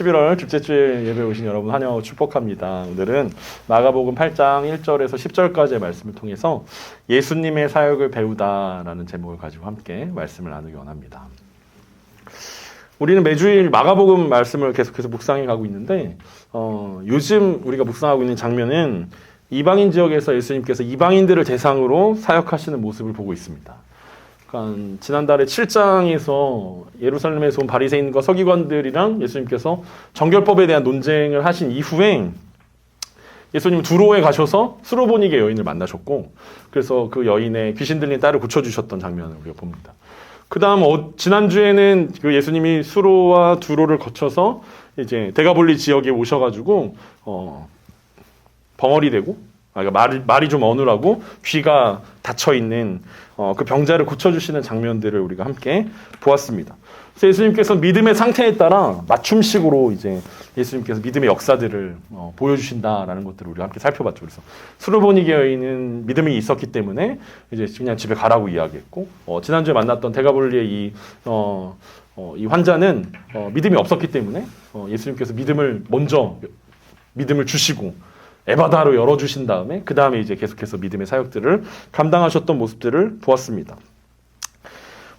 11월 둘째 주일 예배에 오신 여러분 환영하고 축복합니다. 오늘은 마가복음 8장 1절에서 10절까지의 말씀을 통해서 예수님의 사역을 배우다라는 제목을 가지고 함께 말씀을 나누기 원합니다. 우리는 매주일 마가복음 말씀을 계속해서 묵상해 가고 있는데 요즘 우리가 묵상하고 있는 장면은 이방인 지역에서 예수님께서 이방인들을 대상으로 사역하시는 모습을 보고 있습니다. 그러니까 지난달에 7장에서 예루살렘에서 온 바리새인과 서기관들이랑 예수님께서 정결법에 대한 논쟁을 하신 이후에 예수님 두로에 가셔서 수로보니게 여인을 만나셨고, 그래서 그 여인의 귀신 들린 딸을 고쳐주셨던 장면을 우리가 봅니다. 그 다음 지난주에는 그 예수님이 수로와 두로를 거쳐서 이제 데가볼리 지역에 오셔가지고 벙어리 되고, 그러니까 말이 좀 어눌하고 귀가 닫혀 있는 그 병자를 고쳐주시는 장면들을 우리가 함께 보았습니다. 그래서 예수님께서 믿음의 상태에 따라 맞춤식으로 이제 예수님께서 믿음의 역사들을 보여주신다라는 것들을 우리가 함께 살펴봤죠. 그래서 수르보니게 여인은 믿음이 있었기 때문에 이제 그냥 집에 가라고 이야기했고, 지난주에 만났던 데가볼리의 이 환자는 믿음이 없었기 때문에 예수님께서 믿음을 주시고 에바다로 열어주신 다음에 그 다음에 이제 계속해서 믿음의 사역들을 감당하셨던 모습들을 보았습니다.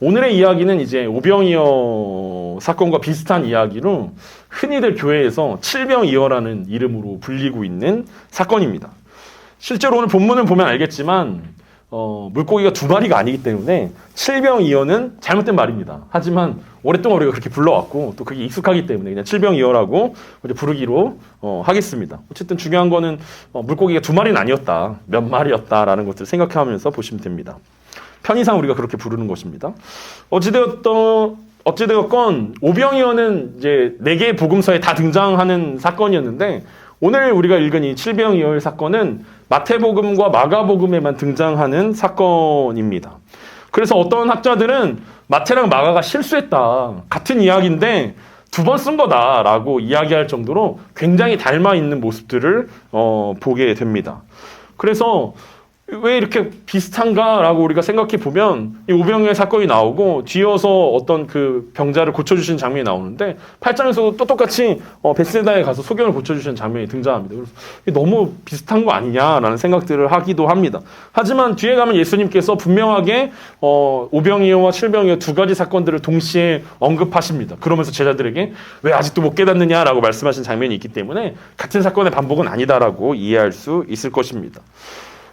오늘의 이야기는 이제 오병이어 사건과 비슷한 이야기로 흔히들 교회에서 칠병이어라는 이름으로 불리고 있는 사건입니다. 실제로 오늘 본문을 보면 알겠지만 물고기가 두 마리가 아니기 때문에 칠병이어는 잘못된 말입니다. 하지만 오랫동안 우리가 그렇게 불러왔고 또 그게 익숙하기 때문에 그냥 칠병이어라고 부르기로 하겠습니다. 어쨌든 중요한 거는 물고기가 두 마리는 아니었다, 몇 마리였다라는 것들을 생각하면서 보시면 됩니다. 편의상 우리가 그렇게 부르는 것입니다. 어찌되었건 오병이어는 이제 4개의 복음서에 다 등장하는 사건이었는데, 오늘 우리가 읽은 이 칠병이어의 사건은 마태복음과 마가복음에만 등장하는 사건입니다. 그래서 어떤 학자들은 마태랑 마가가 실수했다, 같은 이야기인데 두 번 쓴 거다라고 이야기할 정도로 굉장히 닮아 있는 모습들을 보게 됩니다. 그래서 왜 이렇게 비슷한가라고 우리가 생각해 보면 이 오병이어 사건이 나오고 뒤어서 어떤 그 병자를 고쳐주시는 장면이 나오는데 8장에서도 또 똑같이 벳세다에 가서 소경을 고쳐주시는 장면이 등장합니다. 그래서 너무 비슷한 거 아니냐라는 생각들을 하기도 합니다. 하지만 뒤에 가면 예수님께서 분명하게 오병이어와 칠병이어 두 가지 사건들을 동시에 언급하십니다. 그러면서 제자들에게 왜 아직도 못 깨닫느냐라고 말씀하신 장면이 있기 때문에 같은 사건의 반복은 아니다라고 이해할 수 있을 것입니다.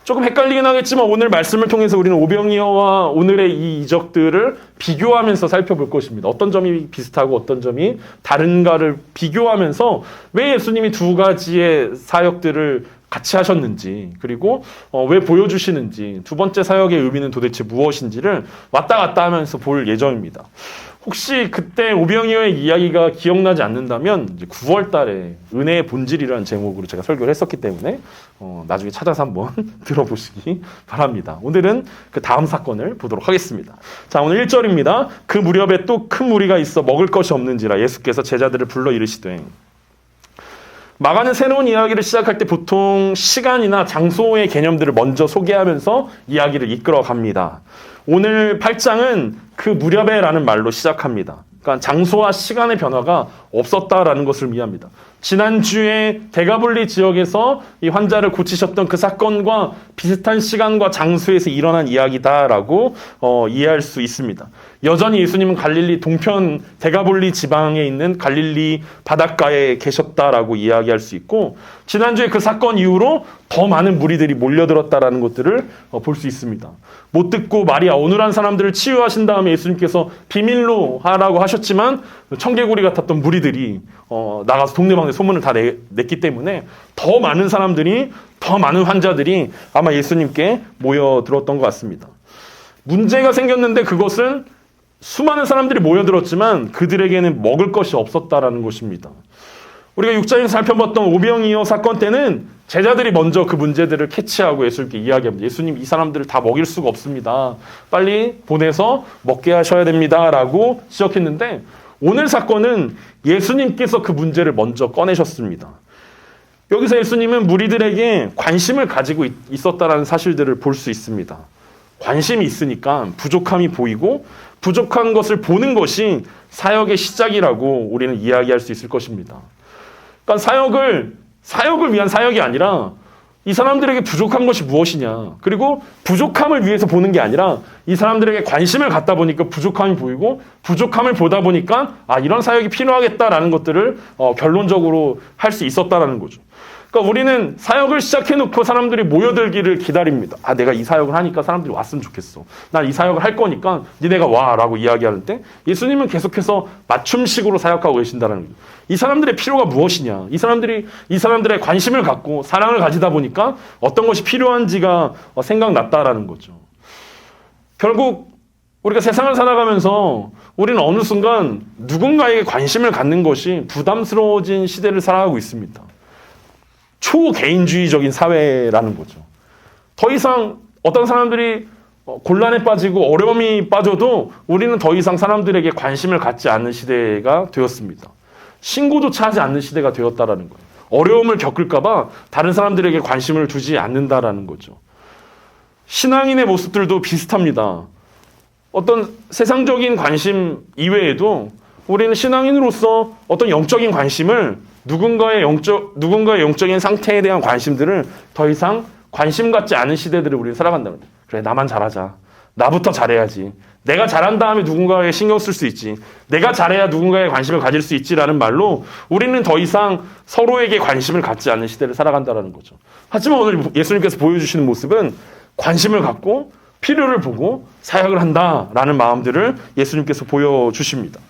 조금 헷갈리긴 하겠지만 오늘 말씀을 통해서 우리는 오병이어와 오늘의 이 이적들을 비교하면서 살펴볼 것입니다. 어떤 점이 비슷하고 어떤 점이 다른가를 비교하면서 왜 예수님이 두 가지의 사역들을 같이 하셨는지, 그리고 왜 보여주시는지, 두 번째 사역의 의미는 도대체 무엇인지를 왔다 갔다 하면서 볼 예정입니다. 혹시 그때 오병이어의 이야기가 기억나지 않는다면 이제 9월 달에 은혜의 본질이라는 제목으로 제가 설교를 했었기 때문에 나중에 찾아서 한번 들어보시기 바랍니다. 오늘은 그 다음 사건을 보도록 하겠습니다. 자, 오늘 1절입니다. 그 무렵에 또 큰 무리가 있어 먹을 것이 없는지라 예수께서 제자들을 불러 이르시되. 마가는 새로운 이야기를 시작할 때 보통 시간이나 장소의 개념들을 먼저 소개하면서 이야기를 이끌어 갑니다. 오늘 8장은 그 무렵에라는 말로 시작합니다. 그러니까 장소와 시간의 변화가 없었다라는 것을 의미합니다. 지난주에 데가볼리 지역에서 이 환자를 고치셨던 그 사건과 비슷한 시간과 장소에서 일어난 이야기다라고 이해할 수 있습니다. 여전히 예수님은 갈릴리 동편 데가볼리 지방에 있는 갈릴리 바닷가에 계셨다라고 이야기할 수 있고, 지난주에 그 사건 이후로 더 많은 무리들이 몰려들었다라는 것들을 볼 수 있습니다. 못 듣고 말이 어눌한 사람들을 치유하신 다음에 예수님께서 비밀로 하라고 하셨지만 청개구리 같았던 무리들이 나가서 동네방네 소문을 다 냈기 때문에 더 많은 사람들이, 더 많은 환자들이 아마 예수님께 모여들었던 것 같습니다. 문제가 생겼는데 그것은 수많은 사람들이 모여들었지만 그들에게는 먹을 것이 없었다라는 것입니다. 우리가 6장에서 살펴봤던 오병이어 사건 때는 제자들이 먼저 그 문제들을 캐치하고 예수님께 이야기합니다. 예수님, 이 사람들을 다 먹일 수가 없습니다. 빨리 보내서 먹게 하셔야 됩니다. 라고 지적했는데, 오늘 사건은 예수님께서 그 문제를 먼저 꺼내셨습니다. 여기서 예수님은 무리들에게 관심을 가지고 있었다는 사실들을 볼 수 있습니다. 관심이 있으니까 부족함이 보이고 부족한 것을 보는 것이 사역의 시작이라고 우리는 이야기할 수 있을 것입니다. 그러니까 사역을 위한 사역이 아니라 이 사람들에게 부족한 것이 무엇이냐. 그리고 부족함을 위해서 보는 게 아니라 이 사람들에게 관심을 갖다 보니까 부족함이 보이고 부족함을 보다 보니까 이런 사역이 필요하겠다라는 것들을 결론적으로 할 수 있었다라는 거죠. 그러니까 우리는 사역을 시작해놓고 사람들이 모여들기를 기다립니다. 내가 이 사역을 하니까 사람들이 왔으면 좋겠어. 난 이 사역을 할 거니까 니네가 와 라고 이야기하는데 예수님은 계속해서 맞춤식으로 사역하고 계신다는 거죠. 이 사람들의 필요가 무엇이냐. 이 사람들의 관심을 갖고 사랑을 가지다 보니까 어떤 것이 필요한지가 생각났다라는 거죠. 결국 우리가 세상을 살아가면서 우리는 어느 순간 누군가에게 관심을 갖는 것이 부담스러워진 시대를 살아가고 있습니다. 초개인주의적인 사회라는 거죠. 더 이상 어떤 사람들이 곤란에 빠지고 어려움이 빠져도 우리는 더 이상 사람들에게 관심을 갖지 않는 시대가 되었습니다. 신고조차 하지 않는 시대가 되었다라는 거예요. 어려움을 겪을까봐 다른 사람들에게 관심을 두지 않는다라는 거죠. 신앙인의 모습들도 비슷합니다. 어떤 세상적인 관심 이외에도 우리는 신앙인으로서 어떤 영적인 관심을 누군가의 영적인 상태에 대한 관심들을 더 이상 관심 갖지 않은 시대들을 우리는 살아간다는 거예요. 그래, 나만 잘하자. 나부터 잘해야지. 내가 잘한 다음에 누군가에게 신경 쓸 수 있지. 내가 잘해야 누군가에 관심을 가질 수 있지라는 말로 우리는 더 이상 서로에게 관심을 갖지 않는 시대를 살아간다는 거죠. 하지만 오늘 예수님께서 보여주시는 모습은 관심을 갖고 필요를 보고 사역을 한다라는 마음들을 예수님께서 보여주십니다.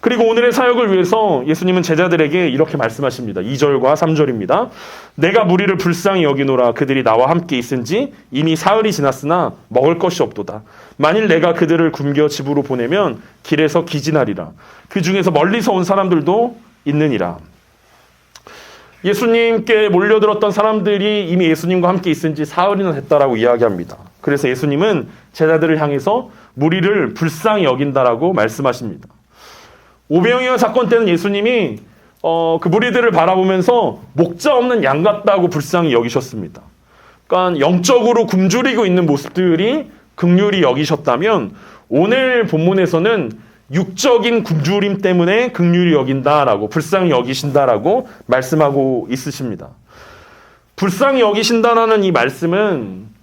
그리고 오늘의 사역을 위해서 예수님은 제자들에게 이렇게 말씀하십니다. 2절과 3절입니다. 내가 무리를 불쌍히 여기노라. 그들이 나와 함께 있은지 이미 사흘이 지났으나 먹을 것이 없도다. 만일 내가 그들을 굶겨 집으로 보내면 길에서 기진하리라. 그 중에서 멀리서 온 사람들도 있느니라. 예수님께 몰려들었던 사람들이 이미 예수님과 함께 있은지 사흘이나 됐다라고 이야기합니다. 그래서 예수님은 제자들을 향해서 무리를 불쌍히 여긴다라고 말씀하십니다. 오병이어 사건 때는 예수님이 그 무리들을 바라보면서 목자 없는 양 같다고 불쌍히 여기셨습니다. 그러니까 영적으로 굶주리고 있는 모습들이 긍휼히 여기셨다면 오늘 본문에서는 육적인 굶주림 때문에 긍휼히 여긴다라고 불쌍히 여기신다라고 말씀하고 있으십니다. 불쌍히 여기신다라는 이 말씀은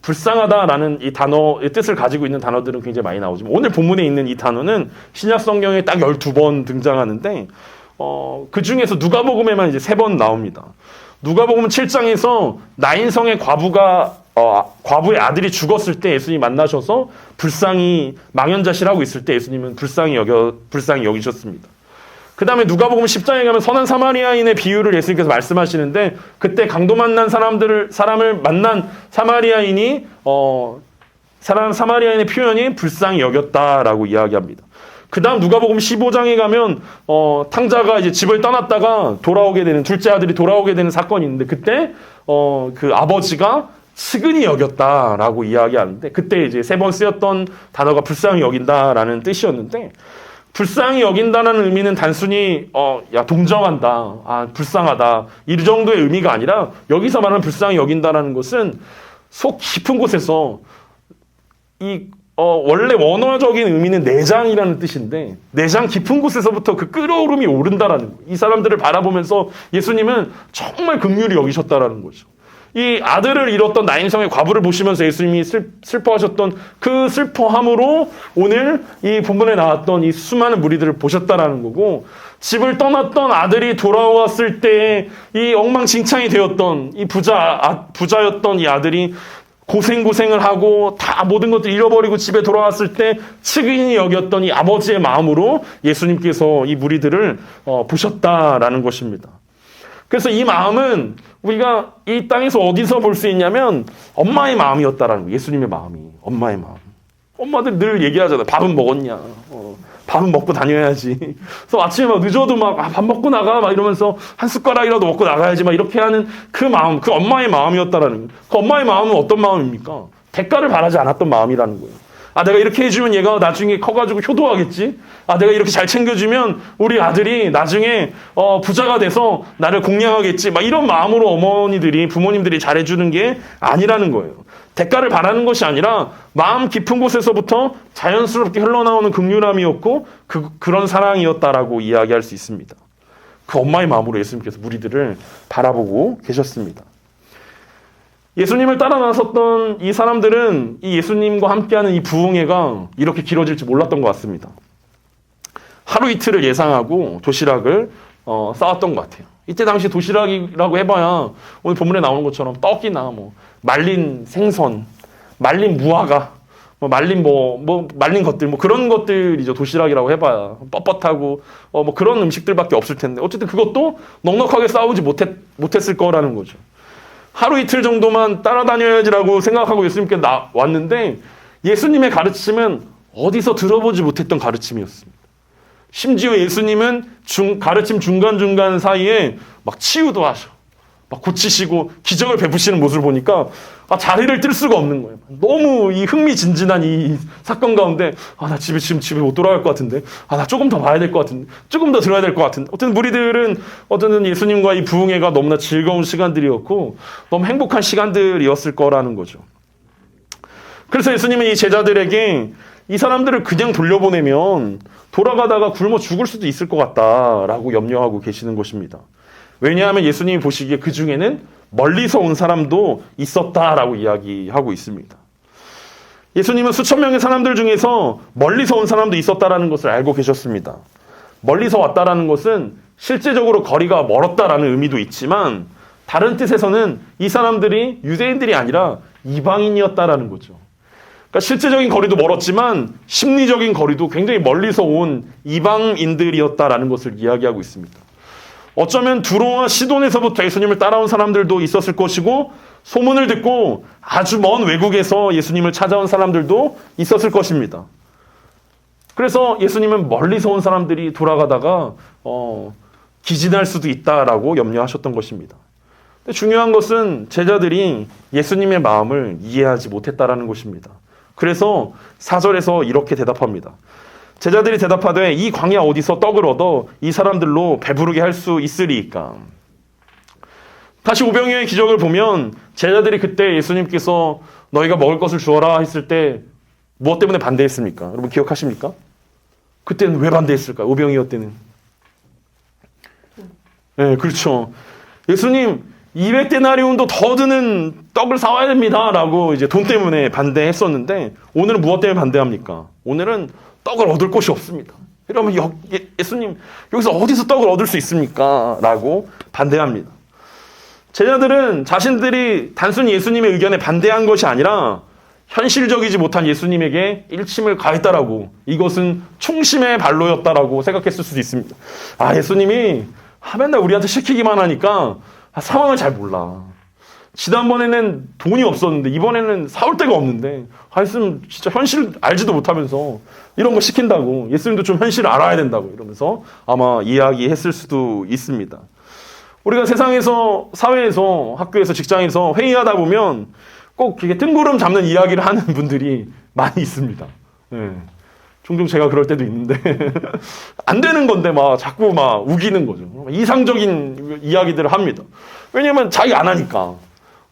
불쌍하다라는 이 단어의 뜻을 가지고 있는 단어들은 굉장히 많이 나오지만 오늘 본문에 있는 이 단어는 신약 성경에 딱 12번 등장하는데 그 중에서 누가복음에만 이제 3번 나옵니다. 누가복음 7장에서 나인성의 과부의 아들이 죽었을 때 예수님이 만나셔서 불쌍히 망연자실하고 있을 때 예수님은 불쌍히 여기셨습니다. 그 다음에 누가복음 10장에 가면 선한 사마리아인의 비유를 예수님께서 말씀하시는데 그때 강도 만난 사람을 만난 사마리아인이 사마리아인의 표현이 불쌍히 여겼다라고 이야기합니다. 그 다음 누가복음 15장에 가면 탕자가 이제 집을 떠났다가 돌아오게 되는 둘째 아들이 돌아오게 되는 사건이 있는데 그때 그 아버지가 측은히 여겼다라고 이야기하는데 그때 이제 3번 쓰였던 단어가 불쌍히 여긴다라는 뜻이었는데 불쌍히 여긴다는 의미는 단순히 동정한다, 불쌍하다 이 정도의 의미가 아니라 여기서 말하는 불쌍히 여긴다라는 것은 속 깊은 곳에서 원래 원어적인 의미는 내장이라는 뜻인데 내장 깊은 곳에서부터 그 끓어오름이 오른다라는 거예요. 이 사람들을 바라보면서 예수님은 정말 긍휼히 여기셨다라는 거죠. 이 아들을 잃었던 나인성의 과부를 보시면서 예수님이 슬퍼하셨던 그 슬퍼함으로 오늘 이 본문에 나왔던 이 수많은 무리들을 보셨다라는 거고 집을 떠났던 아들이 돌아왔을 때 이 엉망진창이 되었던 이 부자였던 이 아들이 고생을 하고 다 모든 것들 잃어버리고 집에 돌아왔을 때 측은히 여겼던 이 아버지의 마음으로 예수님께서 이 무리들을 보셨다라는 것입니다. 그래서 이 마음은 우리가 이 땅에서 어디서 볼 수 있냐면 엄마의 마음이었다라는 거예요. 예수님의 마음이. 엄마의 마음. 엄마들 늘 얘기하잖아요. 밥은 먹었냐. 밥은 먹고 다녀야지. 그래서 아침에 막 늦어도 밥 먹고 나가 막 이러면서 한 숟가락이라도 먹고 나가야지 막 이렇게 하는 그 마음, 그 엄마의 마음이었다라는 거예요. 그 엄마의 마음은 어떤 마음입니까? 대가를 바라지 않았던 마음이라는 거예요. 내가 이렇게 해주면 얘가 나중에 커가지고 효도하겠지? 내가 이렇게 잘 챙겨주면 우리 아들이 나중에 부자가 돼서 나를 공양하겠지? 막 이런 마음으로 부모님들이 잘해주는 게 아니라는 거예요. 대가를 바라는 것이 아니라 마음 깊은 곳에서부터 자연스럽게 흘러나오는 긍휼함이었고 그런 사랑이었다라고 이야기할 수 있습니다. 그 엄마의 마음으로 예수님께서 무리들을 바라보고 계셨습니다. 예수님을 따라 나섰던 이 사람들은 이 예수님과 함께하는 이 부흥회가 이렇게 길어질지 몰랐던 것 같습니다. 하루 이틀을 예상하고 도시락을 싸왔던 것 같아요. 이때 당시 도시락이라고 해봐야 오늘 본문에 나오는 것처럼 떡이나 뭐 말린 생선, 말린 무화과, 말린 말린 것들, 그런 것들이죠. 도시락이라고 해봐야 뻣뻣하고 뭐 그런 음식들밖에 없을 텐데 어쨌든 그것도 넉넉하게 싸우지 못했을 거라는 거죠. 하루 이틀 정도만 따라다녀야지라고 생각하고 예수님께 왔는데 예수님의 가르침은 어디서 들어보지 못했던 가르침이었습니다. 심지어 예수님은 가르침 중간중간 사이에 막 치유도 하셔. 막 고치시고 기적을 베푸시는 모습을 보니까 자리를 뜰 수가 없는 거예요. 너무 이 흥미진진한 이 사건 가운데 나 지금 집에 못 돌아갈 것 같은데 나 조금 더 봐야 될 것 같은데 조금 더 들어야 될 것 같은데 어쨌든 무리들은 예수님과 이 부흥회가 너무나 즐거운 시간들이었고 너무 행복한 시간들이었을 거라는 거죠. 그래서 예수님은 이 제자들에게 이 사람들을 그냥 돌려보내면 돌아가다가 굶어 죽을 수도 있을 것 같다라고 염려하고 계시는 것입니다. 왜냐하면 예수님이 보시기에 그 중에는 멀리서 온 사람도 있었다라고 이야기하고 있습니다. 예수님은 수천 명의 사람들 중에서 멀리서 온 사람도 있었다라는 것을 알고 계셨습니다. 멀리서 왔다라는 것은 실제적으로 거리가 멀었다라는 의미도 있지만 다른 뜻에서는 이 사람들이 유대인들이 아니라 이방인이었다라는 거죠. 그러니까 실제적인 거리도 멀었지만 심리적인 거리도 굉장히 멀리서 온 이방인들이었다라는 것을 이야기하고 있습니다. 어쩌면 두로와 시돈에서부터 예수님을 따라온 사람들도 있었을 것이고 소문을 듣고 아주 먼 외국에서 예수님을 찾아온 사람들도 있었을 것입니다. 그래서 예수님은 멀리서 온 사람들이 돌아가다가 기진할 수도 있다라고 염려하셨던 것입니다. 근데 중요한 것은 제자들이 예수님의 마음을 이해하지 못했다라는 것입니다. 그래서 4절에서 이렇게 대답합니다. 제자들이 대답하되 이 광야 어디서 떡을 얻어 이 사람들로 배부르게 할 수 있으리이까. 다시 오병이어의 기적을 보면 제자들이 그때 예수님께서 너희가 먹을 것을 주어라 했을 때 무엇 때문에 반대했습니까? 여러분 기억하십니까? 그때는 왜 반대했을까요? 오병이어 때는. 네, 그렇죠. 예수님 200데나리온도 더 드는 떡을 사와야 됩니다 라고 이제 돈 때문에 반대했었는데 오늘은 무엇 때문에 반대합니까? 오늘은 떡을 얻을 곳이 없습니다. 이러면 예수님 여기서 어디서 떡을 얻을 수 있습니까? 라고 반대합니다. 제자들은 자신들이 단순히 예수님의 의견에 반대한 것이 아니라 현실적이지 못한 예수님에게 일침을 가했다라고 이것은 충심의 발로였다라고 생각했을 수도 있습니다. 예수님이 맨날 우리한테 시키기만 하니까 상황을 잘 몰라. 지난번에는 돈이 없었는데 이번에는 사올 데가 없는데 하여튼 진짜 현실 알지도 못하면서 이런 거 시킨다고 예수님도 좀 현실을 알아야 된다고 이러면서 아마 이야기했을 수도 있습니다. 우리가 세상에서 사회에서 학교에서 직장에서 회의하다 보면 꼭 이렇게 뜬구름 잡는 이야기를 하는 분들이 많이 있습니다. 네. 종종 제가 그럴 때도 있는데 안 되는 건데 자꾸 우기는 거죠. 이상적인 이야기들을 합니다. 왜냐면 자기 안 하니까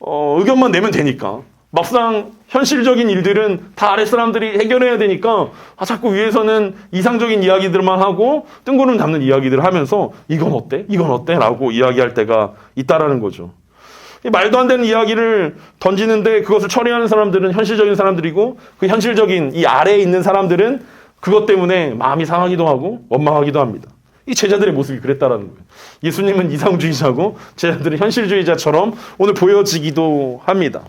의견만 내면 되니까 막상 현실적인 일들은 다 아랫 사람들이 해결해야 되니까 자꾸 위에서는 이상적인 이야기들만 하고 뜬구름 잡는 이야기들을 하면서 이건 어때? 이건 어때? 라고 이야기할 때가 있다라는 거죠. 말도 안 되는 이야기를 던지는데 그것을 처리하는 사람들은 현실적인 사람들이고 그 현실적인 이 아래에 있는 사람들은 그것 때문에 마음이 상하기도 하고 원망하기도 합니다. 이 제자들의 모습이 그랬다라는 거예요. 예수님은 이상주의자고 제자들은 현실주의자처럼 오늘 보여지기도 합니다.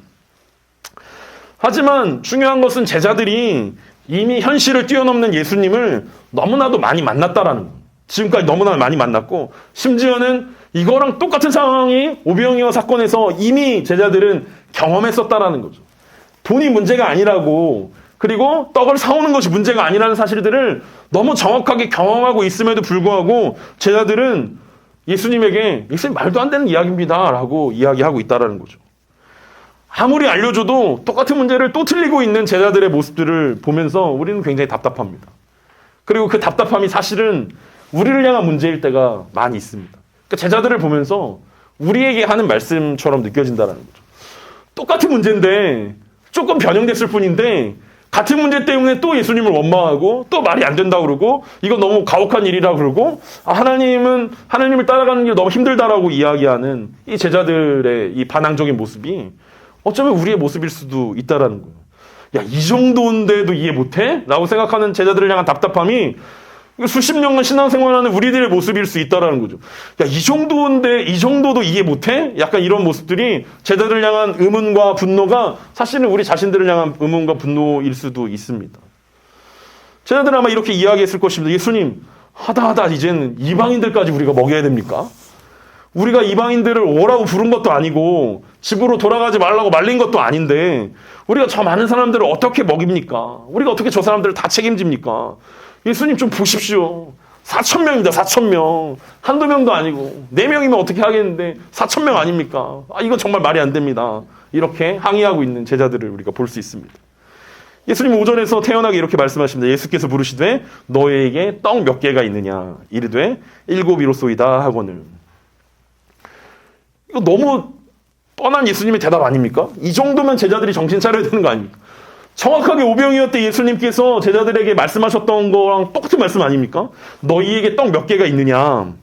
하지만 중요한 것은 제자들이 이미 현실을 뛰어넘는 예수님을 너무나도 많이 만났다라는 거예요. 지금까지 너무나 많이 만났고 심지어는 이거랑 똑같은 상황이 오병이어 사건에서 이미 제자들은 경험했었다라는 거죠. 돈이 문제가 아니라고 그리고 떡을 사오는 것이 문제가 아니라는 사실들을 너무 정확하게 경험하고 있음에도 불구하고 제자들은 예수님에게 예수님 말도 안 되는 이야기입니다 라고 이야기하고 있다는 거죠. 아무리 알려줘도 똑같은 문제를 또 틀리고 있는 제자들의 모습들을 보면서 우리는 굉장히 답답합니다. 그리고 그 답답함이 사실은 우리를 향한 문제일 때가 많이 있습니다. 그러니까 제자들을 보면서 우리에게 하는 말씀처럼 느껴진다는 거죠. 똑같은 문제인데 조금 변형됐을 뿐인데 같은 문제 때문에 또 예수님을 원망하고 또 말이 안 된다고 그러고 이거 너무 가혹한 일이라고 그러고 하나님을 따라가는 게 너무 힘들다라고 이야기하는 이 제자들의 이 반항적인 모습이 어쩌면 우리의 모습일 수도 있다라는 거예요. 야, 이 정도인데도 이해 못해? 라고 생각하는 제자들을 향한 답답함이 수십 년간 신앙생활하는 우리들의 모습일 수 있다라는 거죠. 야, 이 정도인데 이 정도도 이해 못해? 약간 이런 모습들이 제자들을 향한 의문과 분노가 사실은 우리 자신들을 향한 의문과 분노일 수도 있습니다. 제자들은 아마 이렇게 이야기했을 것입니다. 예수님, 하다 이제는 이방인들까지 우리가 먹여야 됩니까? 우리가 이방인들을 오라고 부른 것도 아니고 집으로 돌아가지 말라고 말린 것도 아닌데 우리가 저 많은 사람들을 어떻게 먹입니까? 우리가 어떻게 저 사람들을 다 책임집니까? 예수님 좀 보십시오. 4,000명입니다. 4,000명. 한두 명도 아니고 4명이면 어떻게 하겠는데 4,000명 아닙니까? 이거 정말 말이 안 됩니다. 이렇게 항의하고 있는 제자들을 우리가 볼 수 있습니다. 예수님 오전에서 태연하게 이렇게 말씀하십니다. 예수께서 부르시되 너에게 떡 몇 개가 있느냐? 이르되 7이로소이다 하거늘. 이거 너무 뻔한 예수님의 대답 아닙니까? 이 정도면 제자들이 정신 차려야 되는 거 아닙니까? 정확하게 오병이어 때 예수님께서 제자들에게 말씀하셨던 거랑 똑같은 말씀 아닙니까? 너희에게 떡 몇 개가 있느냐?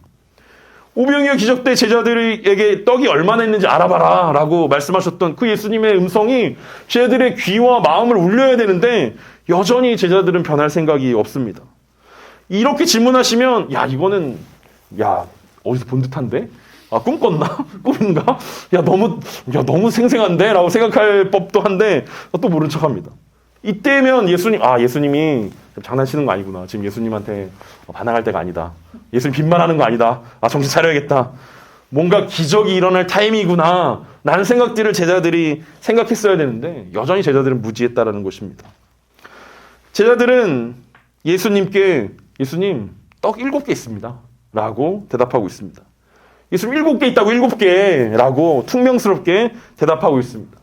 오병이어 기적 때 제자들에게 떡이 얼마나 있는지 알아봐라 라고 말씀하셨던 그 예수님의 음성이 제자들의 귀와 마음을 울려야 되는데 여전히 제자들은 변할 생각이 없습니다. 이렇게 질문하시면 이거는 어디서 본 듯한데? 꿈 꿨나? 꿈인가? 너무 생생한데? 라고 생각할 법도 한데 또 모른 척 합니다. 이때면 예수님이 장난치는 거 아니구나. 지금 예수님한테 반항할 때가 아니다. 예수님 빈말하는 거 아니다. 정신 차려야겠다. 뭔가 기적이 일어날 타임이구나. 라는 생각들을 제자들이 생각했어야 되는데 여전히 제자들은 무지했다라는 것입니다. 제자들은 예수님께 예수님 떡 7개 있습니다. 라고 대답하고 있습니다. 예수님 7개 있다고 7개 라고 퉁명스럽게 대답하고 있습니다.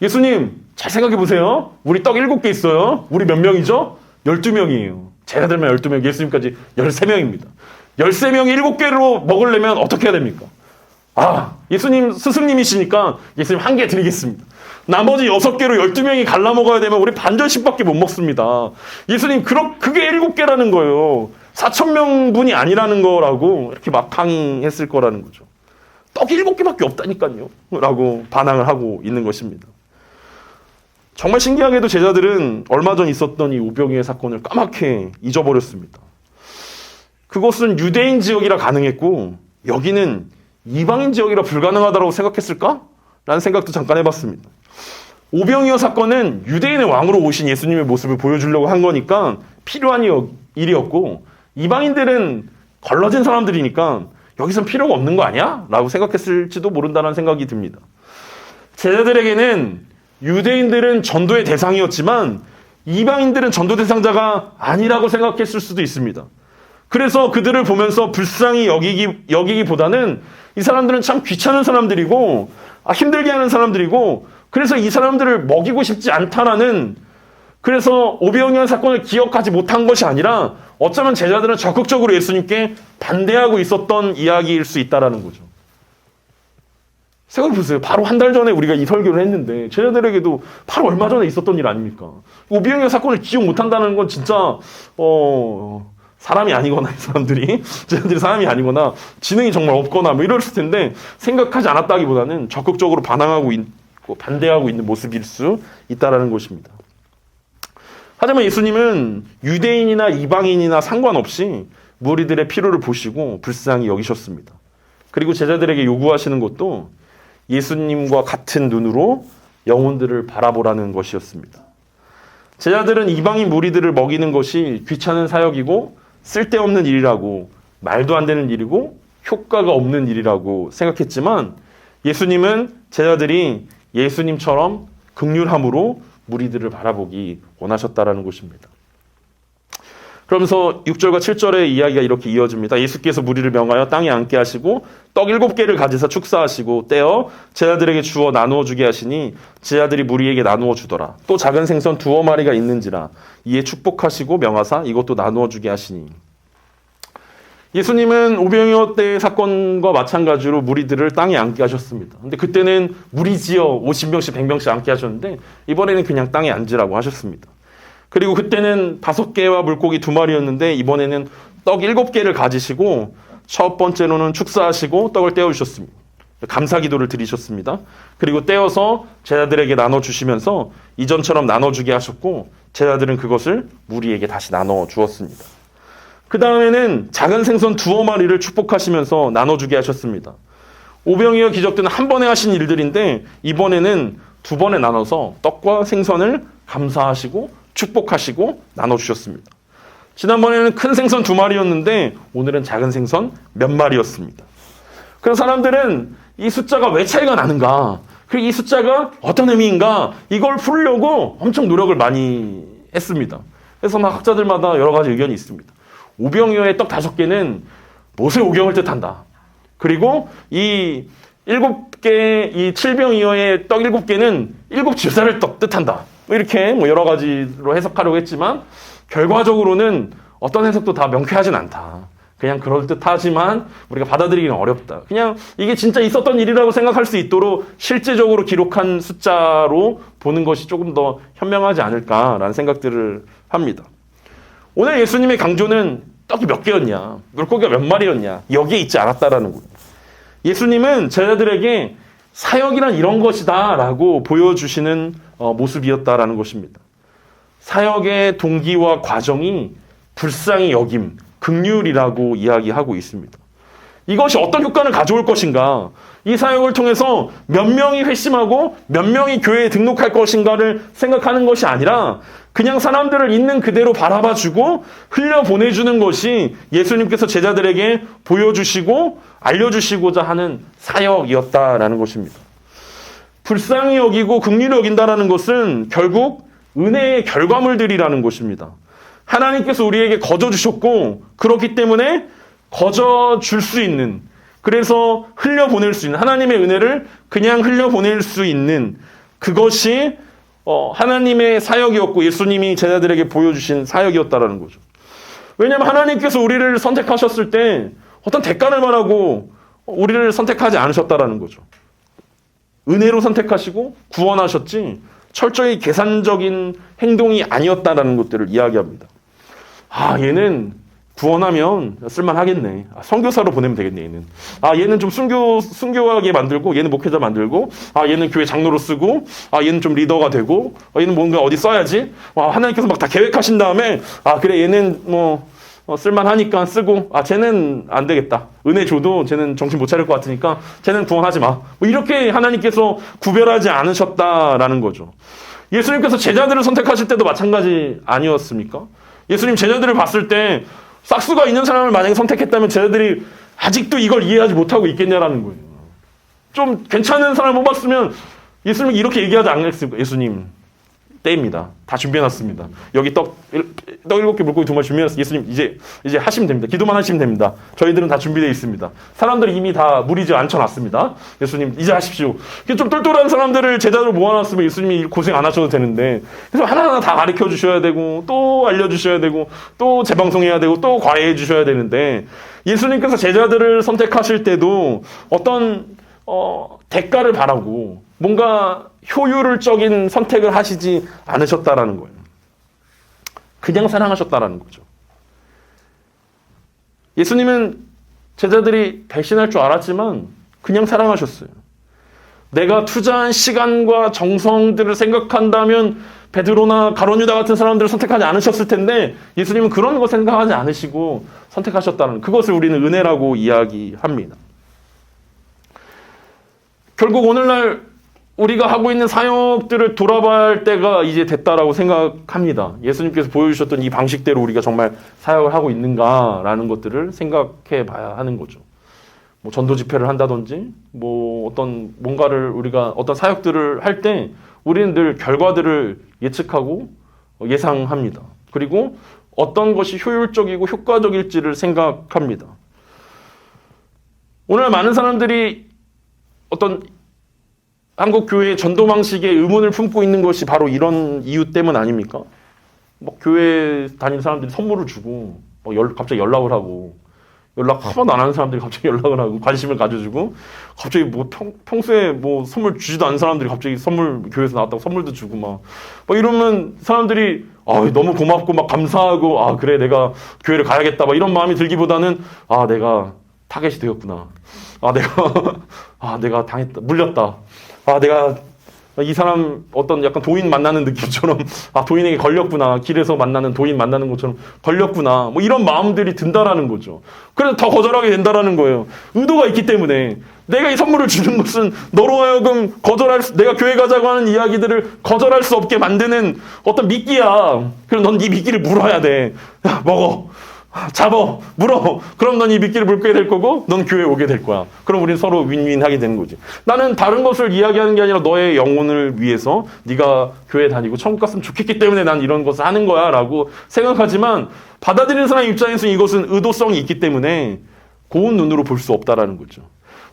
예수님 잘 생각해 보세요. 우리 떡 7개 있어요. 우리 몇 명이죠? 12명이에요. 제자들만 12명, 예수님까지 13명입니다. 13명이 7개로 먹으려면 어떻게 해야 됩니까? 예수님 스승님이시니까 예수님 1개 드리겠습니다. 나머지 6개로 12명이 갈라 먹어야 되면 우리 반절씩밖에 못 먹습니다. 예수님 그게 7개라는 거예요. 4,000명분이 아니라는 거라고 이렇게 막 항의했을 거라는 거죠. 떡 7개밖에 없다니까요. 라고 반항을 하고 있는 것입니다. 정말 신기하게도 제자들은 얼마 전 있었던 이 오병이의 사건을 까맣게 잊어버렸습니다. 그것은 유대인 지역이라 가능했고 여기는 이방인 지역이라 불가능하다고 생각했을까? 라는 생각도 잠깐 해봤습니다. 오병이어 사건은 유대인의 왕으로 오신 예수님의 모습을 보여주려고 한 거니까 필요한 일이었고 이방인들은 걸러진 사람들이니까 여기선 필요가 없는 거 아니야? 라고 생각했을지도 모른다는 생각이 듭니다. 제자들에게는 유대인들은 전도의 대상이었지만 이방인들은 전도 대상자가 아니라고 생각했을 수도 있습니다. 그래서 그들을 보면서 불쌍히 여기기보다는 이 사람들은 참 귀찮은 사람들이고 힘들게 하는 사람들이고 그래서 이 사람들을 먹이고 싶지 않다라는 그래서 오병이어 사건을 기억하지 못한 것이 아니라 어쩌면 제자들은 적극적으로 예수님께 반대하고 있었던 이야기일 수 있다라는 거죠. 생각해보세요. 바로 한 달 전에 우리가 이 설교를 했는데 제자들에게도 바로 얼마 전에 있었던 일 아닙니까? 오병이어 사건을 기억 못한다는 건 진짜 사람이 아니거나 이 사람들이 제자들이 사람이 아니거나 지능이 정말 없거나 뭐 이랬을 텐데 생각하지 않았다기보다는 적극적으로 반항하고 있고 반대하고 있는 모습일 수 있다라는 것입니다. 하지만 예수님은 유대인이나 이방인이나 상관없이 무리들의 필요를 보시고 불쌍히 여기셨습니다. 그리고 제자들에게 요구하시는 것도 예수님과 같은 눈으로 영혼들을 바라보라는 것이었습니다. 제자들은 이방인 무리들을 먹이는 것이 귀찮은 사역이고 쓸데없는 일이라고 말도 안 되는 일이고 효과가 없는 일이라고 생각했지만 예수님은 제자들이 예수님처럼 긍휼함으로 무리들을 바라보기 원하셨다라는 것입니다. 그러면서 6절과 7절의 이야기가 이렇게 이어집니다. 예수께서 무리를 명하여 땅에 앉게 하시고 떡 7개를 가지사 축사하시고 떼어 제자들에게 주어 나누어 주게 하시니 제자들이 무리에게 나누어 주더라. 또 작은 생선 2마리가 있는지라 이에 축복하시고 명하사 이것도 나누어 주게 하시니. 예수님은 오병이어 때 사건과 마찬가지로 무리들을 땅에 앉게 하셨습니다. 근데 그때는 무리지어 50명씩 100명씩 앉게 하셨는데 이번에는 그냥 땅에 앉으라고 하셨습니다. 그리고 그때는 5개와 물고기 2마리였는데 이번에는 떡 7개를 가지시고 첫 번째로는 축사하시고 떡을 떼어주셨습니다. 감사기도를 드리셨습니다. 그리고 떼어서 제자들에게 나눠주시면서 이전처럼 나눠주게 하셨고 제자들은 그것을 무리에게 다시 나눠주었습니다. 그 다음에는 작은 생선 2마리를 축복하시면서 나눠주게 하셨습니다. 오병이어 기적 때는 한 번에 하신 일들인데 이번에는 2번에 나눠서 떡과 생선을 감사하시고 축복하시고 나눠주셨습니다. 지난번에는 큰 생선 2마리였는데 오늘은 작은 생선 몇 마리였습니다. 그래서 사람들은 이 숫자가 왜 차이가 나는가, 그리고 이 숫자가 어떤 의미인가, 이걸 풀려고 엄청 노력을 많이 했습니다. 그래서 막 학자들마다 여러 가지 의견이 있습니다. 오병이어의 떡 5개는 모세 오경을 뜻한다. 그리고 이 7개, 이 7병이어의 떡 7개는 7제사를 떡 뜻한다. 이렇게 여러 가지로 해석하려고 했지만 결과적으로는 어떤 해석도 다 명쾌하진 않다. 그냥 그럴듯하지만 우리가 받아들이기는 어렵다. 그냥 이게 진짜 있었던 일이라고 생각할 수 있도록 실제적으로 기록한 숫자로 보는 것이 조금 더 현명하지 않을까라는 생각들을 합니다. 오늘 예수님의 강조는 떡이 몇 개였냐, 물고기가 몇 마리였냐, 여기에 있지 않았다라는 거예요. 예수님은 제자들에게 사역이란 이런 것이다 라고 보여주시는 모습이었다라는 것입니다. 사역의 동기와 과정이 불쌍히 여김, 긍휼이라고 이야기하고 있습니다. 이것이 어떤 효과를 가져올 것인가, 이 사역을 통해서 몇 명이 회심하고 몇 명이 교회에 등록할 것인가를 생각하는 것이 아니라 그냥 사람들을 있는 그대로 바라봐주고 흘려보내주는 것이 예수님께서 제자들에게 보여주시고 알려주시고자 하는 사역이었다라는 것입니다. 불쌍히 여기고 긍휼히 여긴다라는 것은 결국 은혜의 결과물들이라는 것입니다. 하나님께서 우리에게 거저 주셨고 그렇기 때문에 거저 줄 수 있는, 그래서 흘려보낼 수 있는, 하나님의 은혜를 그냥 흘려보낼 수 있는 그것이 하나님의 사역이었고 예수님이 제자들에게 보여주신 사역이었다라는 거죠. 왜냐하면 하나님께서 우리를 선택하셨을 때 어떤 대가를 말하고 우리를 선택하지 않으셨다라는 거죠. 은혜로 선택하시고 구원하셨지 철저히 계산적인 행동이 아니었다라는 것들을 이야기합니다. 얘는 구원하면 쓸만하겠네. 선교사로 보내면 되겠네, 얘는. 얘는 좀 순교하게 만들고, 얘는 목회자 만들고, 얘는 교회 장로로 쓰고, 얘는 좀 리더가 되고, 얘는 뭔가 어디 써야지. 하나님께서 막 다 계획하신 다음에, 그래, 얘는 쓸만하니까 쓰고, 쟤는 안 되겠다. 은혜 줘도 쟤는 정신 못 차릴 것 같으니까, 쟤는 구원하지 마. 이렇게 하나님께서 구별하지 않으셨다라는 거죠. 예수님께서 제자들을 선택하실 때도 마찬가지 아니었습니까? 예수님 제자들을 봤을 때, 싹수가 있는 사람을 만약에 선택했다면 제자들이 아직도 이걸 이해하지 못하고 있겠냐라는 거예요. 좀 괜찮은 사람을 뽑았으면 예수님이 이렇게 얘기하지 않겠습니까? 예수님, 때입니다. 다 준비해놨습니다. 여기 떡 7개 물고기 2마리 준비해놨습니다. 예수님, 이제 하시면 됩니다. 기도만 하시면 됩니다. 저희들은 다 준비되어 있습니다. 사람들이 이미 다 무리지어 앉혀놨습니다. 예수님, 이제 하십시오. 좀 똘똘한 사람들을 제자로 모아놨으면 예수님이 고생 안 하셔도 되는데, 그래서 하나하나 다 가르쳐 주셔야 되고, 또 알려주셔야 되고, 또 재방송해야 되고, 또 과외해 주셔야 되는데, 예수님께서 제자들을 선택하실 때도 어떤 대가를 바라고 뭔가 효율적인 선택을 하시지 않으셨다라는 거예요. 그냥 사랑하셨다라는 거죠. 예수님은 제자들이 배신할 줄 알았지만 그냥 사랑하셨어요. 내가 투자한 시간과 정성들을 생각한다면 베드로나 가룟유다 같은 사람들을 선택하지 않으셨을 텐데 예수님은 그런 거 생각하지 않으시고 선택하셨다는, 그것을 우리는 은혜라고 이야기합니다. 결국 오늘날 우리가 하고 있는 사역들을 돌아봐야 할 때가 이제 됐다라고 생각합니다. 예수님께서 보여주셨던 이 방식대로 우리가 정말 사역을 하고 있는가라는 것들을 생각해 봐야 하는 거죠. 전도 집회를 한다든지, 뭔가를 우리가 어떤 사역들을 할 때 우리는 늘 결과들을 예측하고 예상합니다. 그리고 어떤 것이 효율적이고 효과적일지를 생각합니다. 오늘 많은 사람들이 어떤 한국 교회의 전도 방식에 의문을 품고 있는 것이 바로 이런 이유 때문 아닙니까? 교회 다니는 사람들이 선물을 주고 갑자기 연락을 하고 연락 한 번도 안 하는 사람들이 갑자기 연락을 하고 관심을 가져주고 갑자기 뭐 평소에 뭐 선물 주지도 않은 사람들이 갑자기 선물 교회에서 나왔다고 선물도 주고 막 이러면 사람들이 너무 고맙고 막 감사하고 그래 내가 교회를 가야겠다 막 이런 마음이 들기보다는 내가 타겟이 되었구나. 내가 당했다. 물렸다. 내가 이 사람 어떤 약간 도인 만나는 느낌처럼 도인에게 걸렸구나. 길에서 만나는 도인 만나는 것처럼 걸렸구나. 뭐 이런 마음들이 든다라는 거죠. 그래서 더 거절하게 된다라는 거예요. 의도가 있기 때문에 내가 이 선물을 주는 것은 너로 하여금 내가 교회 가자고 하는 이야기들을 거절할 수 없게 만드는 어떤 미끼야. 그럼 넌 이 미끼를 물어야 돼. 먹어. 잡어, 물어. 그럼 넌 이 미끼를 물게 될 거고, 넌 교회에 오게 될 거야. 그럼 우린 서로 윈윈하게 되는 거지. 나는 다른 것을 이야기하는 게 아니라 너의 영혼을 위해서 네가 교회 다니고 천국 갔으면 좋겠기 때문에 난 이런 것을 하는 거야 라고 생각하지만 받아들이는 사람 입장에서는 이것은 의도성이 있기 때문에 고운 눈으로 볼 수 없다라는 거죠.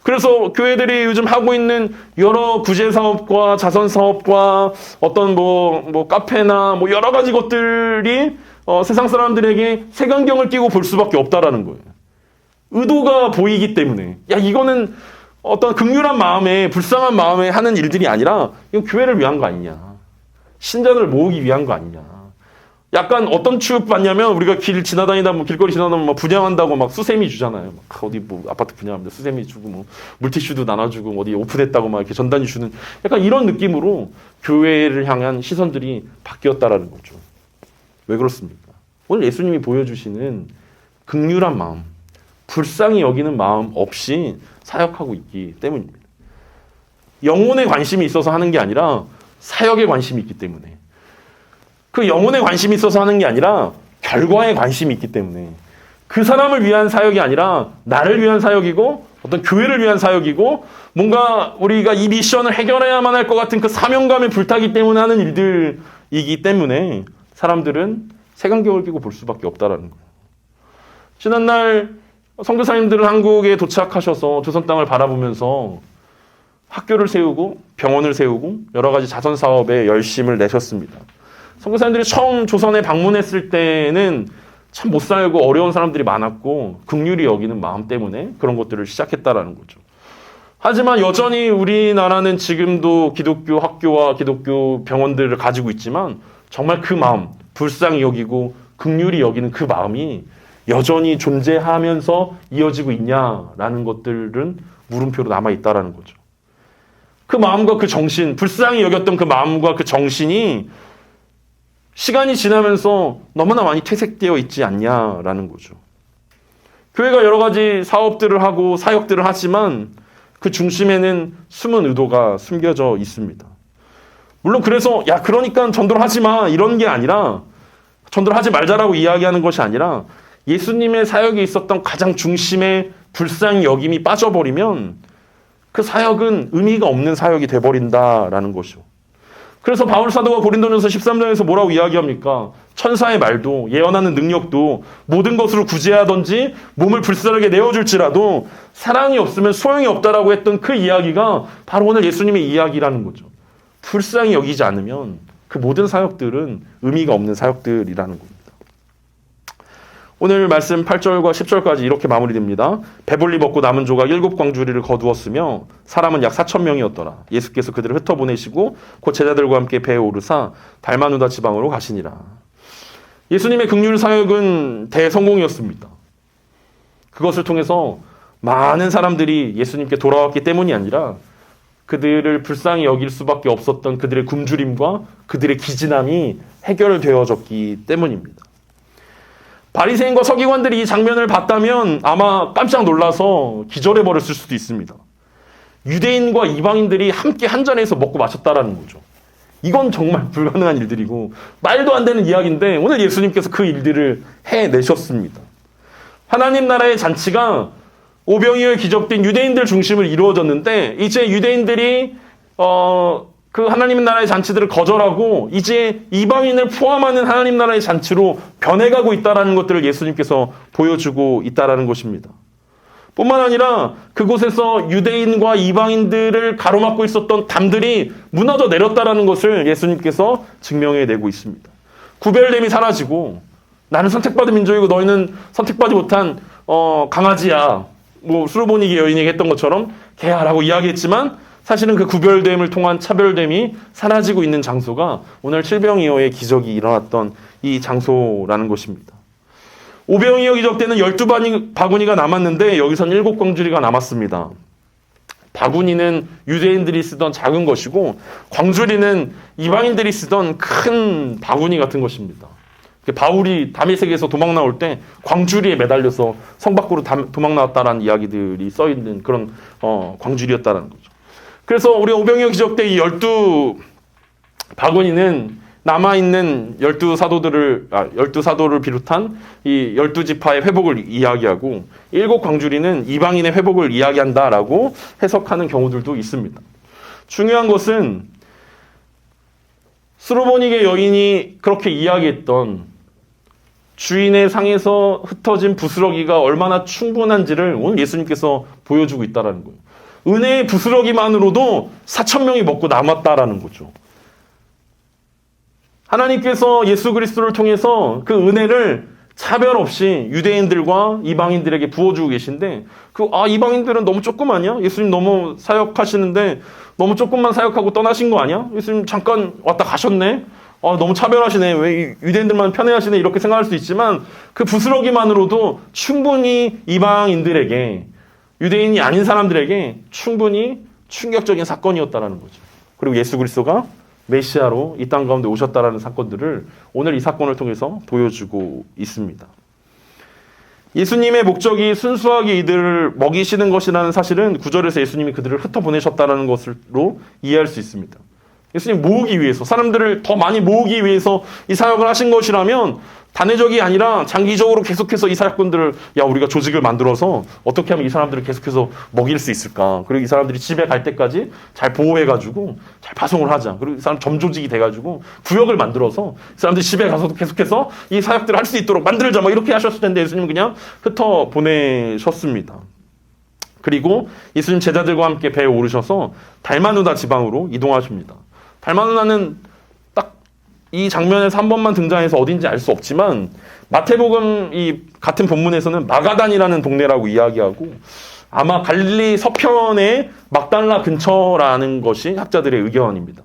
그래서 교회들이 요즘 하고 있는 여러 구제 사업과 자선 사업과 어떤 뭐 카페나 뭐 여러 가지 것들이 세상 사람들에게 색안경을 끼고 볼 수밖에 없다라는 거예요. 의도가 보이기 때문에. 이거는 어떤 극률한 마음에, 불쌍한 마음에 하는 일들이 아니라 이건 교회를 위한 거 아니냐. 신자들을 모으기 위한 거 아니냐. 약간 어떤 취급 받냐면 우리가 길거리 지나다니다 막 분양한다고 막 수세미 주잖아요. 막 어디 뭐 아파트 분양하는데 수세미 주고 뭐 물티슈도 나눠주고 어디 오픈했다고 막 이렇게 전단지 주는 약간 이런 느낌으로 교회를 향한 시선들이 바뀌었다라는 거죠. 왜 그렇습니까? 오늘 예수님이 보여주시는 긍휼한 마음, 불쌍히 여기는 마음 없이 사역하고 있기 때문입니다. 영혼에 관심이 있어서 하는 게 아니라 사역에 관심이 있기 때문에 그 영혼에 관심이 있어서 하는 게 아니라 결과에 관심이 있기 때문에 그 사람을 위한 사역이 아니라 나를 위한 사역이고 어떤 교회를 위한 사역이고 뭔가 우리가 이 미션을 해결해야만 할 것 같은 그 사명감에 불타기 때문에 하는 일들이기 때문에 사람들은 색안경을 끼고 볼 수밖에 없다라는 거예요. 지난날 선교사님들은 한국에 도착하셔서 조선 땅을 바라보면서 학교를 세우고 병원을 세우고 여러 가지 자선 사업에 열심을 내셨습니다. 선교사님들이 처음 조선에 방문했을 때는 참 못 살고 어려운 사람들이 많았고 긍휼히 여기는 마음 때문에 그런 것들을 시작했다라는 거죠. 하지만 여전히 우리나라는 지금도 기독교 학교와 기독교 병원들을 가지고 있지만 정말 그 마음, 불쌍히 여기고 긍휼히 여기는 그 마음이 여전히 존재하면서 이어지고 있냐라는 것들은 물음표로 남아있다라는 거죠. 그 마음과 그 정신, 불쌍히 여겼던 그 마음과 그 정신이 시간이 지나면서 너무나 많이 퇴색되어 있지 않냐라는 거죠. 교회가 여러 가지 사업들을 하고 사역들을 하지만 그 중심에는 숨은 의도가 숨겨져 있습니다. 물론 그래서 그러니까 전도를 하지 마 이런 게 아니라 전도를 하지 말자라고 이야기하는 것이 아니라 예수님의 사역에 있었던 가장 중심의 불쌍히 여김이 빠져버리면 그 사역은 의미가 없는 사역이 돼버린다라는 것이죠. 그래서 바울 사도가 고린도전서 13장에서 뭐라고 이야기합니까? 천사의 말도 예언하는 능력도 모든 것으로 구제하든지 몸을 불쌍하게 내어줄지라도 사랑이 없으면 소용이 없다라고 했던 그 이야기가 바로 오늘 예수님의 이야기라는 거죠. 불쌍히 여기지 않으면 그 모든 사역들은 의미가 없는 사역들이라는 겁니다. 오늘 말씀 8절과 10절까지 이렇게 마무리됩니다. 배불리 먹고 남은 조각 7광주리를 거두었으며 사람은 약 4,000명이었더라. 예수께서 그들을 흩어보내시고 곧 제자들과 함께 배에 오르사 달마누다 지방으로 가시니라. 예수님의 긍휼 사역은 대성공이었습니다. 그것을 통해서 많은 사람들이 예수님께 돌아왔기 때문이 아니라 그들을 불쌍히 여길 수밖에 없었던 그들의 굶주림과 그들의 기진함이 해결되어졌기 때문입니다. 바리새인과 서기관들이 이 장면을 봤다면 아마 깜짝 놀라서 기절해버렸을 수도 있습니다. 유대인과 이방인들이 함께 한 자리에서 먹고 마셨다라는 거죠. 이건 정말 불가능한 일들이고 말도 안 되는 이야기인데 오늘 예수님께서 그 일들을 해내셨습니다. 하나님 나라의 잔치가 오병이어에 기적된 유대인들 중심을 이루어졌는데 이제 유대인들이 그 하나님 나라의 잔치들을 거절하고 이제 이방인을 포함하는 하나님 나라의 잔치로 변해가고 있다는 것들을 예수님께서 보여주고 있다는 것입니다. 뿐만 아니라 그곳에서 유대인과 이방인들을 가로막고 있었던 담들이 무너져 내렸다는 것을 예수님께서 증명해내고 있습니다. 구별됨이 사라지고 나는 선택받은 민족이고 너희는 선택받지 못한 강아지야. 뭐 수르보니게 여인에게 했던 것처럼 개야라고 이야기했지만 사실은 그 구별됨을 통한 차별됨이 사라지고 있는 장소가 오늘 칠병이어의 기적이 일어났던 이 장소라는 것입니다. 오병이어 기적 때는 12바구니가 남았는데 여기선 7광주리가 남았습니다. 바구니는 유대인들이 쓰던 작은 것이고 광주리는 이방인들이 쓰던 큰 바구니 같은 것입니다. 바울이 다메섹에서 도망 나올 때 광주리에 매달려서 성 밖으로 도망 나왔다라는 이야기들이 써있는 그런 광주리였다는 거죠. 그래서 우리 오병이어 기적 때 이 12바구니는 남아있는 12사도를 비롯한 이 12지파의 회복을 이야기하고 7광주리는 이방인의 회복을 이야기한다라고 해석하는 경우들도 있습니다. 중요한 것은 수르보니게 여인이 그렇게 이야기했던 주인의 상에서 흩어진 부스러기가 얼마나 충분한지를 오늘 예수님께서 보여주고 있다는 거예요. 은혜의 부스러기만으로도 4,000명이 먹고 남았다라는 거죠. 하나님께서 예수 그리스도를 통해서 그 은혜를 차별 없이 유대인들과 이방인들에게 부어주고 계신데 이방인들은 너무 조금 아니야? 예수님 너무 사역하시는데 너무 조금만 사역하고 떠나신 거 아니야? 예수님 잠깐 왔다 가셨네? 너무 차별하시네. 왜 유대인들만 편애하시네? 이렇게 생각할 수 있지만 그 부스러기만으로도 충분히 이방인들에게 유대인이 아닌 사람들에게 충분히 충격적인 사건이었다는 거죠. 그리고 예수 그리스도가 메시아로 이 땅 가운데 오셨다라는 사건들을 오늘 이 사건을 통해서 보여주고 있습니다. 예수님의 목적이 순수하게 이들을 먹이시는 것이라는 사실은 9절에서 예수님이 그들을 흩어보내셨다는 것으로 이해할 수 있습니다. 예수님 모으기 위해서, 사람들을 더 많이 모으기 위해서 이 사역을 하신 것이라면 단회적이 아니라 장기적으로 계속해서 이 사역꾼들을 우리가 조직을 만들어서 어떻게 하면 이 사람들을 계속해서 먹일 수 있을까? 그리고 이 사람들이 집에 갈 때까지 잘 보호해가지고 잘 파송을 하자. 그리고 이 사람 점조직이 돼가지고 구역을 만들어서 이 사람들이 집에 가서도 계속해서 이 사역들을 할 수 있도록 만들자. 이렇게 하셨을 텐데 예수님은 그냥 흩어 보내셨습니다. 그리고 예수님 제자들과 함께 배에 오르셔서 달마누다 지방으로 이동하십니다. 달마누다는 이 장면에서 한 번만 등장해서 어딘지 알 수 없지만 마태복음 이 같은 본문에서는 마가단이라는 동네라고 이야기하고 아마 갈릴리 서편의 막달라 근처라는 것이 학자들의 의견입니다.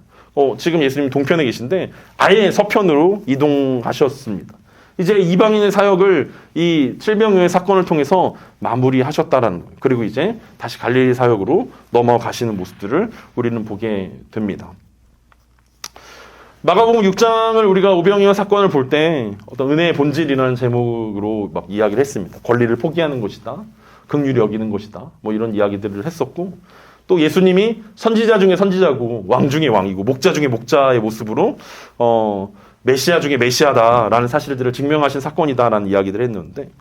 지금 예수님 동편에 계신데 아예 서편으로 이동하셨습니다. 이제 이방인의 사역을 이 칠병이어의 사건을 통해서 마무리하셨다라는 거예요. 그리고 이제 다시 갈릴리 사역으로 넘어가시는 모습들을 우리는 보게 됩니다. 마가복음 6장을 우리가 오병이어 사건을 볼 때 어떤 은혜의 본질이라는 제목으로 막 이야기를 했습니다. 권리를 포기하는 것이다. 긍휼히 여기는 것이다. 이런 이야기들을 했었고 또 예수님이 선지자 중에 선지자고 왕 중에 왕이고 목자 중에 목자의 모습으로 메시아 중에 메시아다라는 사실들을 증명하신 사건이다라는 이야기들을 했는데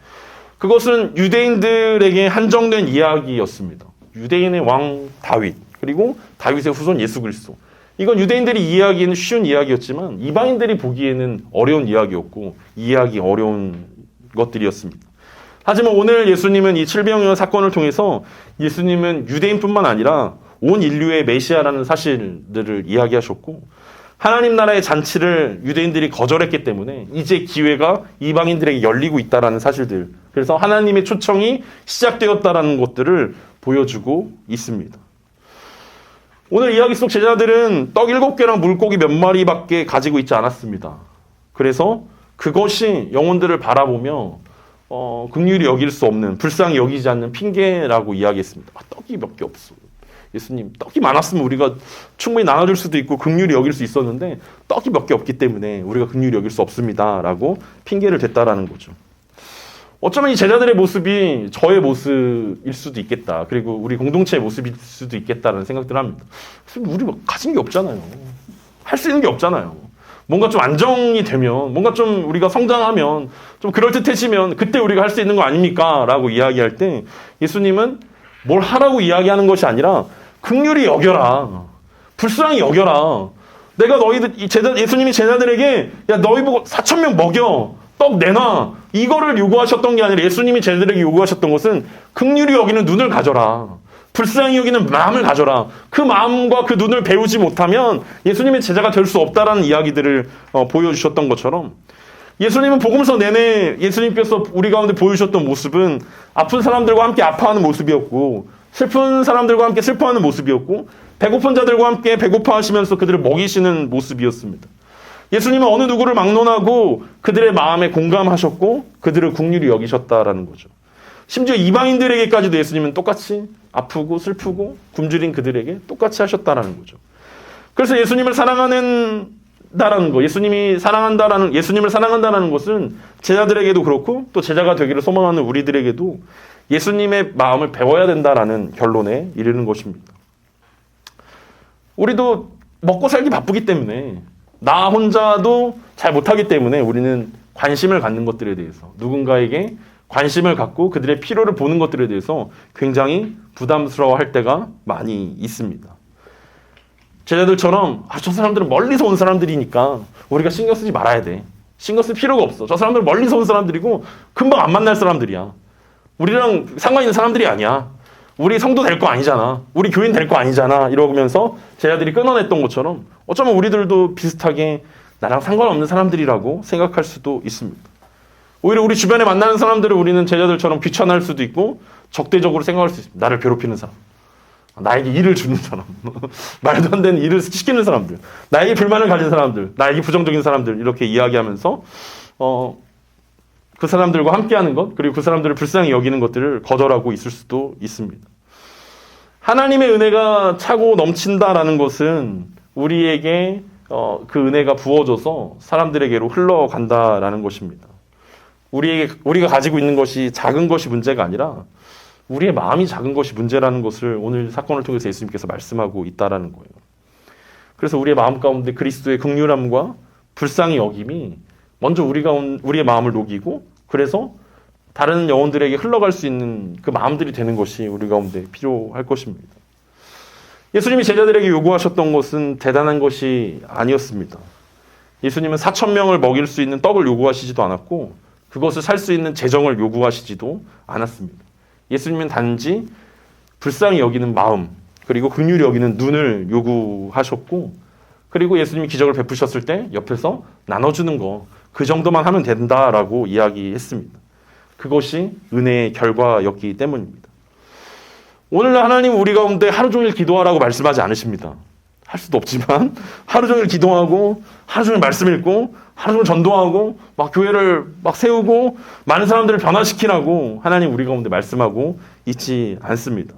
그것은 유대인들에게 한정된 이야기였습니다. 유대인의 왕 다윗 그리고 다윗의 후손 예수 그리스도. 이건 유대인들이 이해하기에는 쉬운 이야기였지만 이방인들이 보기에는 어려운 이야기였고 이해하기 어려운 것들이었습니다. 하지만 오늘 예수님은 이 칠병이어 사건을 통해서 예수님은 유대인뿐만 아니라 온 인류의 메시아라는 사실들을 이야기하셨고 하나님 나라의 잔치를 유대인들이 거절했기 때문에 이제 기회가 이방인들에게 열리고 있다는 사실들, 그래서 하나님의 초청이 시작되었다는 것들을 보여주고 있습니다. 오늘 이야기 속 제자들은 떡 7개랑 물고기 몇 마리밖에 가지고 있지 않았습니다. 그래서 그것이 영혼들을 바라보며 긍휼히 여길 수 없는, 불쌍히 여기지 않는 핑계라고 이야기했습니다. 떡이 몇 개 없어. 예수님, 떡이 많았으면 우리가 충분히 나눠줄 수도 있고 긍휼히 여길 수 있었는데 떡이 몇 개 없기 때문에 우리가 긍휼히 여길 수 없습니다. 라고 핑계를 댔다라는 거죠. 어쩌면 이 제자들의 모습이 저의 모습일 수도 있겠다. 그리고 우리 공동체의 모습일 수도 있겠다는 생각들을 합니다. 우리 가진 게 없잖아요. 할 수 있는 게 없잖아요. 뭔가 좀 안정이 되면, 뭔가 좀 우리가 성장하면, 좀 그럴듯해지면 그때 우리가 할 수 있는 거 아닙니까? 라고 이야기할 때 예수님은 뭘 하라고 이야기하는 것이 아니라 긍휼히 여겨라. 불쌍히 여겨라. 내가 예수님이 제자들에게 너희 보고 4,000명 먹여. 떡 내놔. 이거를 요구하셨던 게 아니라 예수님이 제자들에게 요구하셨던 것은 긍휼히 여기는 눈을 가져라. 불쌍히 여기는 마음을 가져라. 그 마음과 그 눈을 배우지 못하면 예수님의 제자가 될 수 없다라는 이야기들을 보여주셨던 것처럼 예수님은 복음서 내내 예수님께서 우리 가운데 보여주셨던 모습은 아픈 사람들과 함께 아파하는 모습이었고, 슬픈 사람들과 함께 슬퍼하는 모습이었고, 배고픈 자들과 함께 배고파하시면서 그들을 먹이시는 모습이었습니다. 예수님은 어느 누구를 막론하고 그들의 마음에 공감하셨고 그들을 긍휼히 여기셨다라는 거죠. 심지어 이방인들에게까지도 예수님은 똑같이 아프고 슬프고 굶주린 그들에게 똑같이 하셨다라는 거죠. 그래서 예수님을 사랑한다라는 거, 예수님을 사랑한다라는 것은 제자들에게도 그렇고 또 제자가 되기를 소망하는 우리들에게도 예수님의 마음을 배워야 된다라는 결론에 이르는 것입니다. 우리도 먹고 살기 바쁘기 때문에, 나 혼자도 잘 못하기 때문에 우리는 관심을 갖는 것들에 대해서, 누군가에게 관심을 갖고 그들의 필요를 보는 것들에 대해서 굉장히 부담스러워할 때가 많이 있습니다. 제자들처럼 저 사람들은 멀리서 온 사람들이니까 우리가 신경 쓰지 말아야 돼. 신경 쓸 필요가 없어. 저 사람들은 멀리서 온 사람들이고 금방 안 만날 사람들이야. 우리랑 상관 있는 사람들이 아니야. 우리 성도 될 거 아니잖아. 우리 교인 될 거 아니잖아. 이러면서 제자들이 끊어냈던 것처럼 어쩌면 우리들도 비슷하게 나랑 상관없는 사람들이라고 생각할 수도 있습니다. 오히려 우리 주변에 만나는 사람들을 우리는 제자들처럼 귀찮아할 수도 있고 적대적으로 생각할 수 있습니다. 나를 괴롭히는 사람, 나에게 일을 주는 사람, 말도 안 되는 일을 시키는 사람들, 나에게 불만을 가진 사람들, 나에게 부정적인 사람들, 이렇게 이야기하면서 그 사람들과 함께하는 것, 그리고 그 사람들을 불쌍히 여기는 것들을 거절하고 있을 수도 있습니다. 하나님의 은혜가 차고 넘친다라는 것은 우리에게 그 은혜가 부어져서 사람들에게로 흘러간다라는 것입니다. 우리가 가지고 있는 것이 작은 것이 문제가 아니라 우리의 마음이 작은 것이 문제라는 것을 오늘 사건을 통해서 예수님께서 말씀하고 있다라는 거예요. 그래서 우리의 마음 가운데 그리스도의 긍휼함과 불쌍히 여김이 먼저 우리의 마음을 녹이고, 그래서 다른 영혼들에게 흘러갈 수 있는 그 마음들이 되는 것이 우리 가운데 필요할 것입니다. 예수님이 제자들에게 요구하셨던 것은 대단한 것이 아니었습니다. 예수님은 4,000명을 먹일 수 있는 떡을 요구하시지도 않았고 그것을 살 수 있는 재정을 요구하시지도 않았습니다. 예수님은 단지 불쌍히 여기는 마음, 그리고 긍휼히 여기는 눈을 요구하셨고, 그리고 예수님이 기적을 베푸셨을 때 옆에서 나눠주는 거, 그 정도만 하면 된다라고 이야기했습니다. 그것이 은혜의 결과였기 때문입니다. 오늘 하나님 우리 가운데 하루 종일 기도하라고 말씀하지 않으십니다. 할 수도 없지만 하루 종일 기도하고 하루 종일 말씀 읽고 하루 종일 전도하고 막 교회를 막 세우고 많은 사람들을 변화시키라고 하나님 우리 가운데 말씀하고 있지 않습니다.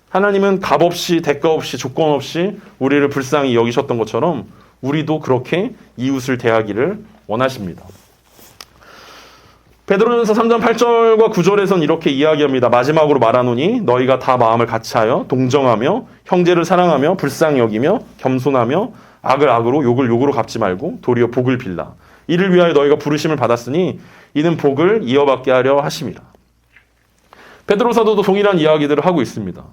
하나님은 값 없이 대가 없이 조건 없이 우리를 불쌍히 여기셨던 것처럼 우리도 그렇게 이웃을 대하기를 원하십니다. 베드로전서 3장 8절과 9절에선 이렇게 이야기합니다. 마지막으로 말하노니 너희가 다 마음을 같이하여 동정하며 형제를 사랑하며 불쌍히 여기며 겸손하며 악을 악으로 욕을 욕으로 갚지 말고 도리어 복을 빌라. 이를 위하여 너희가 부르심을 받았으니 이는 복을 이어받게 하려 하심이라. 베드로 사도도 동일한 이야기들을 하고 있습니다.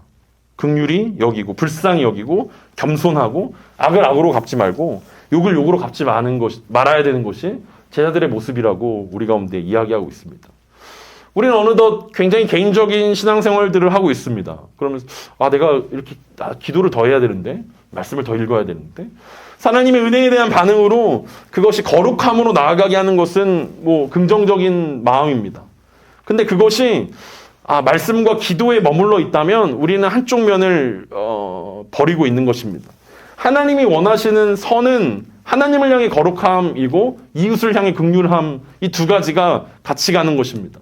긍휼히 여기고 불쌍히 여기고 겸손하고 악을 악으로 갚지 말고 욕을 욕으로 갚지 말아야 되는 것이 제자들의 모습이라고 우리 가운데 이야기하고 있습니다. 우리는 어느덧 굉장히 개인적인 신앙생활들을 하고 있습니다. 그러면서 내가 이렇게 기도를 더 해야 되는데, 말씀을 더 읽어야 되는데, 하나님의 은혜에 대한 반응으로 그것이 거룩함으로 나아가게 하는 것은 긍정적인 마음입니다. 근데 그것이 말씀과 기도에 머물러 있다면 우리는 한쪽 면을 버리고 있는 것입니다. 하나님이 원하시는 선은 하나님을 향해 거룩함이고 이웃을 향해 긍휼함, 이 두 가지가 같이 가는 것입니다.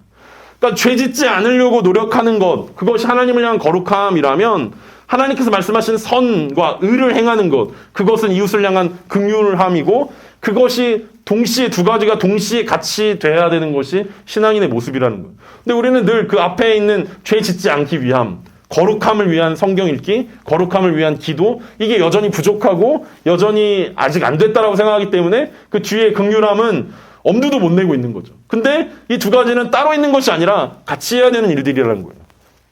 그러니까 죄 짓지 않으려고 노력하는 것, 그것이 하나님을 향한 거룩함이라면 하나님께서 말씀하신 선과 의를 행하는 것, 그것은 이웃을 향한 긍휼함이고 그것이 동시에 두 가지가 동시에 같이 돼야 되는 것이 신앙인의 모습이라는 거예요. 근데 우리는 늘 그 앞에 있는 죄 짓지 않기 위함, 거룩함을 위한 성경 읽기, 거룩함을 위한 기도, 이게 여전히 부족하고 여전히 아직 안 됐다라고 생각하기 때문에 그 뒤에 긍휼함은 엄두도 못 내고 있는 거죠. 근데 이 두 가지는 따로 있는 것이 아니라 같이 해야 되는 일들이라는 거예요.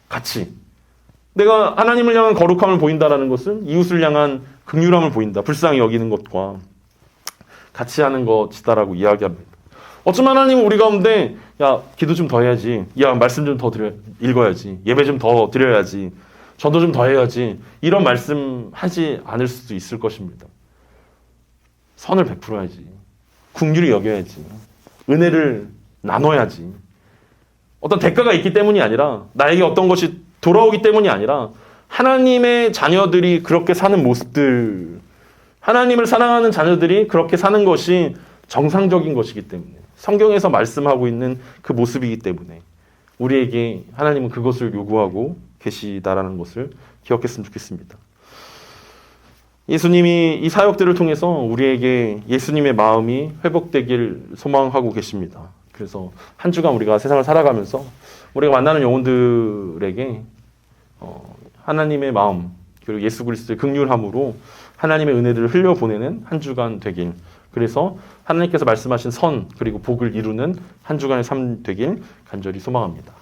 같이. 내가 하나님을 향한 거룩함을 보인다라는 것은 이웃을 향한 긍휼함을 보인다, 불쌍히 여기는 것과 같이 하는 것이다라고 이야기합니다. 어쩌면 하나님은 우리 가운데 기도 좀 더 해야지, 말씀 좀 더 읽어야지, 예배 좀 더 드려야지, 전도 좀 더 해야지, 이런 말씀하지 않을 수도 있을 것입니다. 선을 베풀어야지, 긍휼히 여겨야지, 은혜를 나눠야지. 어떤 대가가 있기 때문이 아니라 나에게 어떤 것이 돌아오기 때문이 아니라 하나님의 자녀들이 그렇게 사는 모습들, 하나님을 사랑하는 자녀들이 그렇게 사는 것이 정상적인 것이기 때문에, 성경에서 말씀하고 있는 그 모습이기 때문에 우리에게 하나님은 그것을 요구하고 계시다라는 것을 기억했으면 좋겠습니다. 예수님이 이 사역들을 통해서 우리에게 예수님의 마음이 회복되길 소망하고 계십니다. 그래서 한 주간 우리가 세상을 살아가면서 우리가 만나는 영혼들에게 하나님의 마음 그리고 예수 그리스도의 긍휼함으로 하나님의 은혜를 흘려보내는 한 주간 되길, 그래서 하나님께서 말씀하신 선 그리고 복을 이루는 한 주간의 삶 되길 간절히 소망합니다.